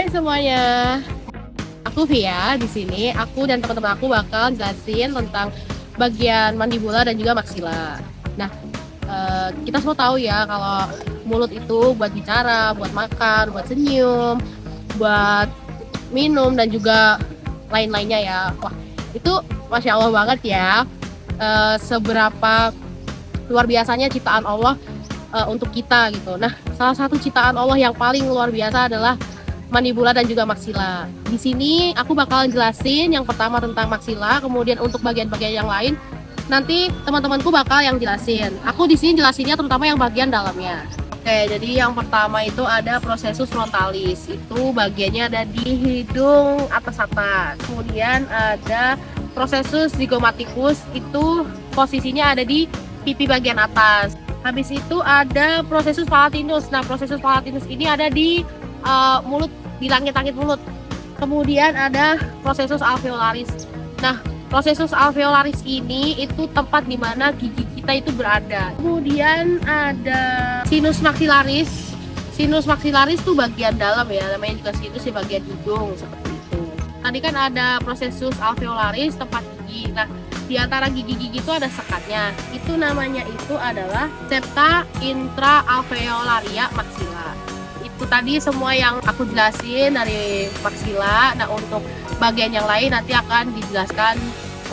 Hai semuanya, aku Via. Di sini aku dan teman-teman aku bakal jelasin tentang bagian mandibula dan juga maksila. Nah, kita semua tahu ya kalau mulut itu buat bicara, buat makan, buat senyum, buat minum dan juga lain-lainnya ya. Wah, itu masya Allah banget ya. Seberapa luar biasanya ciptaan Allah untuk kita gitu. Nah, salah satu ciptaan Allah yang paling luar biasa adalah mandibula dan juga maksila. Di sini aku bakalan jelasin yang pertama tentang maksila, kemudian untuk bagian-bagian yang lain nanti teman-temanku bakal yang jelasin. Aku di sini jelasinnya terutama yang bagian dalamnya. Oke, jadi yang pertama itu ada prosesus frontalis. Itu bagiannya ada di hidung atas. Kemudian ada prosesus zygomaticus, itu posisinya ada di pipi bagian atas. Habis itu ada prosesus palatinus. Nah, prosesus palatinus ini ada di mulut, di langit-langit mulut. Kemudian ada prosesus alveolaris. Nah, prosesus alveolaris ini itu tempat di mana gigi kita itu berada. Kemudian ada sinus maxillaris. Sinus maxillaris itu bagian dalam ya, namanya juga sinus di bagian hidung seperti itu. Tadi kan ada prosesus alveolaris tempat gigi. Nah, di antara gigi-gigi itu ada sekatnya. Itu namanya itu adalah septa intraalveolaria maxilla. Itu tadi semua yang aku jelasin dari maksila. Nah, untuk bagian yang lain nanti akan dijelaskan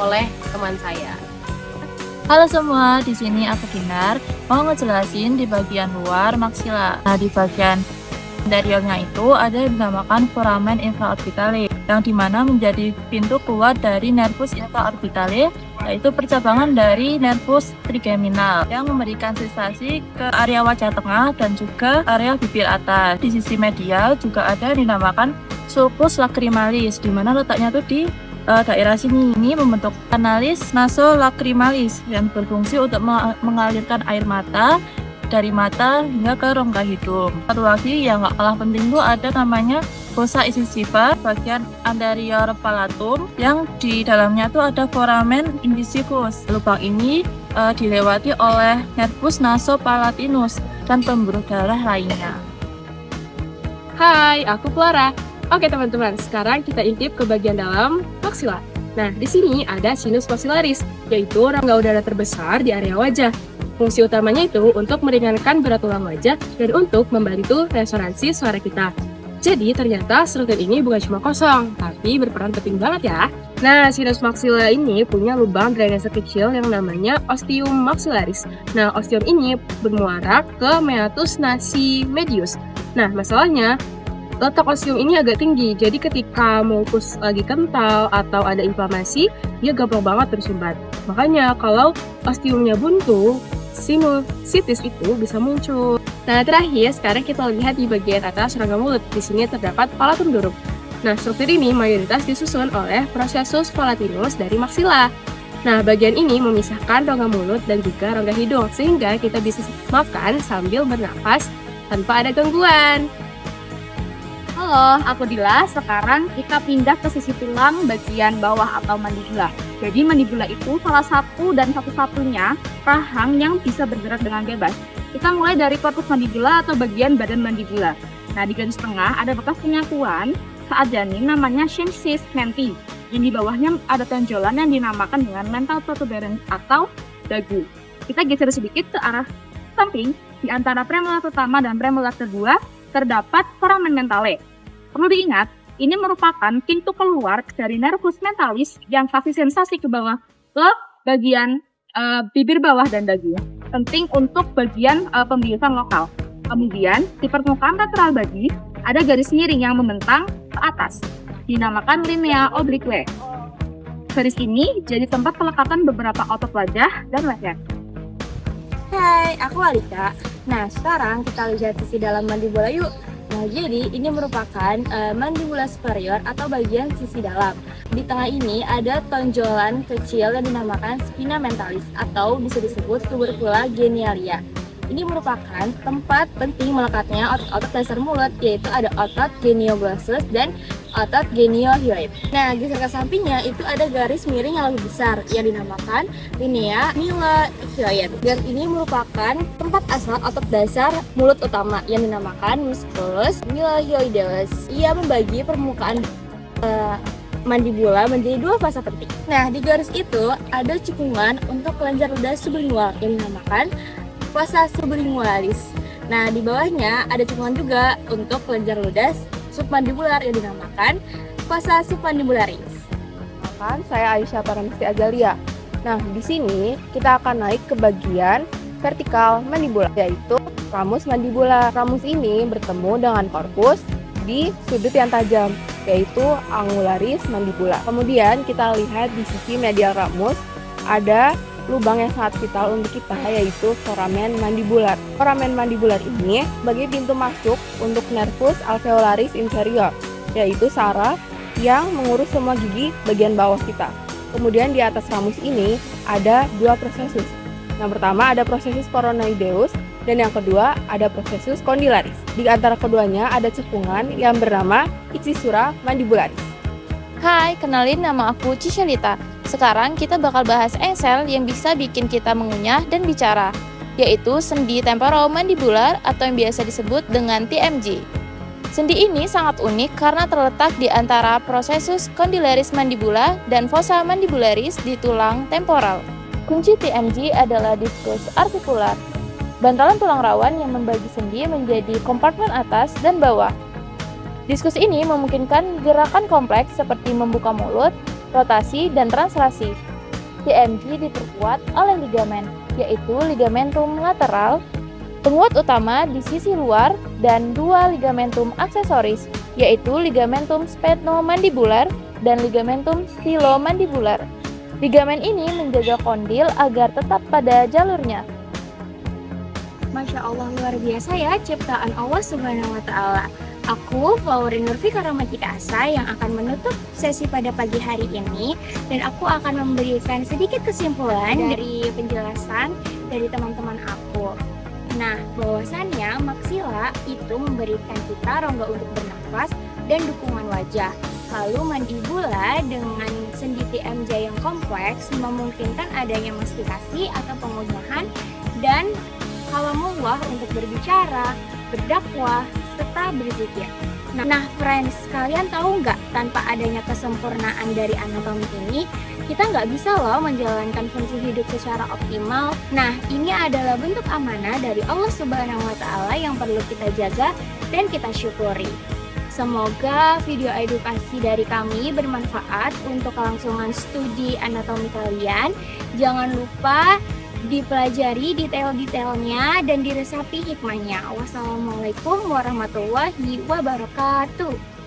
oleh teman saya. Halo semua, di sini aku Kinar mau ngejelasin di bagian luar maksila. Nah, di bagian interiornya itu ada yang dinamakan foramen infraorbitale, yang dimana menjadi pintu keluar dari nervus infraorbitale, yaitu percabangan dari nervus trigeminal yang memberikan sensasi ke area wajah tengah dan juga area bibir atas. Di sisi medial juga ada yang dinamakan sulcus lacrimalis, di mana letaknya tuh di daerah sini. Ini membentuk kanalis nasolacrimalis yang berfungsi untuk mengalirkan air mata dari mata hingga ke rongga hidung. Satu lagi yang gak kalah penting tuh ada namanya fossa incisiva bagian anterior palatum, yang di dalamnya tuh ada foramen incisivus. Lubang ini dilewati oleh nervus nasopalatinus dan pembuluh darah lainnya. Hai, aku Clara. Oke teman-teman, sekarang kita intip ke bagian dalam maksila. Nah, di sini ada sinus maxillaris, yaitu rongga udara terbesar di area wajah. Fungsi utamanya itu untuk meringankan berat tulang wajah dan untuk membantu resonansi suara kita. Jadi ternyata struktur ini bukan cuma kosong, tapi berperan penting banget ya. Nah, sinus maksila ini punya lubang drainase kecil yang namanya ostium maxillaris. Nah, ostium ini bermuara ke meatus nasi medius. Nah, masalahnya letak ostium ini agak tinggi, jadi ketika mukus lagi kental atau ada inflamasi, dia gampang banget tersumbat. Makanya kalau ostiumnya buntu, sinusitis itu bisa muncul. Nah, terakhir sekarang kita lihat di bagian atas rongga mulut. Di sini terdapat palatum durum. Nah, struktur ini mayoritas disusun oleh prosesus palatinus dari maksila. Nah, bagian ini memisahkan rongga mulut dan juga rongga hidung, sehingga kita bisa makan sambil bernafas tanpa ada gangguan. Halo, aku Dila. Sekarang kita pindah ke sisi tulang bagian bawah atau mandibula. Jadi mandibula itu salah satu dan satu-satunya rahang yang bisa bergerak dengan bebas. Kita mulai dari korpus mandibula atau bagian badan mandibula. Nah, di garis tengah ada bekas penyatuan saat janin namanya symphysis menti. Dan di bawahnya ada tonjolan yang dinamakan dengan mental protuberans atau dagu. Kita geser sedikit ke arah samping. Di antara premolar pertama dan premolar kedua terdapat foramen mentale. Perlu diingat, ini merupakan pintu keluar dari nervus mentalis yang kasih sensasi ke bawah ke bagian bibir bawah dan dagu. Penting untuk bagian pembiusan lokal. Kemudian di permukaan lateral badi ada garis miring yang membentang ke atas, dinamakan linea oblique. Garis ini jadi tempat pelekatan beberapa otot wajah dan leher. Hai, aku Alika. Nah, sekarang kita lihat sisi dalam mandibula yuk. Nah, jadi ini merupakan mandibula superior atau bagian sisi dalam. Di tengah ini ada tonjolan kecil yang dinamakan spina mentalis atau bisa disebut tubercula genialia. ini merupakan tempat penting melekatnya otot-otot dasar mulut, yaitu ada otot genioglossus dan otot geniohyoid. Nah, geser ke sampingnya itu ada garis miring yang lebih besar yang dinamakan linea mylohyoid. Garis ini merupakan tempat asal otot dasar mulut utama yang dinamakan musculus mylohyoideus. Ia membagi permukaan mandibula menjadi dua fasa penting. Nah, di garis itu ada cekungan untuk kelenjar ludah sublingual yang dinamakan fossa sublingualis. Nah, di bawahnya ada cekungan juga untuk kelenjar ludah submandibular yang dinamakan fossa submandibularis. Kan saya Aisyah Paramesti Azalia. Nah, di sini kita akan naik ke bagian vertikal mandibula, yaitu ramus mandibula. Ramus ini bertemu dengan korpus di sudut yang tajam, yaitu angularis mandibula. Kemudian kita lihat di sisi medial ramus ada lubang yang sangat vital untuk kita, yaitu foramen mandibular. Foramen mandibular ini sebagai pintu masuk untuk nervus alveolaris inferior, yaitu saraf yang mengurus semua gigi bagian bawah kita. Kemudian di atas ramus ini ada dua prosesus. Yang pertama ada prosesus coronoideus dan yang kedua ada prosesus condylaris. Di antara keduanya ada cekungan yang bernama incisura mandibularis. Hai, kenalin nama aku Cishelita. Sekarang kita bakal bahas engsel yang bisa bikin kita mengunyah dan bicara, yaitu sendi temporomandibular atau yang biasa disebut dengan TMJ. Sendi ini sangat unik karena terletak di antara prosesus condylaris mandibula dan fossa mandibularis di tulang temporal. Kunci TMJ adalah diskus artikular, bantalan tulang rawan yang membagi sendi menjadi kompartemen atas dan bawah. Diskus ini memungkinkan gerakan kompleks seperti membuka mulut, rotasi, dan translasi. TMJ diperkuat oleh ligamen, yaitu ligamentum lateral, penguat utama di sisi luar, dan dua ligamentum aksesoris, yaitu ligamentum sphenomandibular dan ligamentum stylomandibular. Ligamen ini menjaga kondil agar tetap pada jalurnya. Masya Allah, luar biasa ya ciptaan Allah Subhanahu wa Ta'ala. Aku, Flaurin Nurfika Rahmatika Asa, yang akan menutup sesi pada pagi hari ini, dan aku akan memberikan sedikit kesimpulan dari penjelasan dari teman-teman aku. Nah, bahwasannya maksila itu memberikan kita rongga untuk bernafas dan dukungan wajah. Lalu mandibula dengan sendi TMJ yang kompleks memungkinkan adanya mastikasi atau pengunyahan dan kalamullah untuk berbicara, berdakwah, serta berzikir. Nah, friends, kalian tahu nggak, tanpa adanya kesempurnaan dari anatomi ini, kita nggak bisa loh menjalankan fungsi hidup secara optimal. Nah, ini adalah bentuk amanah dari Allah Subhanahu wa Ta'ala yang perlu kita jaga dan kita syukuri. Semoga video edukasi dari kami bermanfaat untuk kelangsungan studi anatomi kalian. Jangan lupa dipelajari detail-detailnya dan diresapi hikmahnya. Wassalamualaikum warahmatullahi wabarakatuh.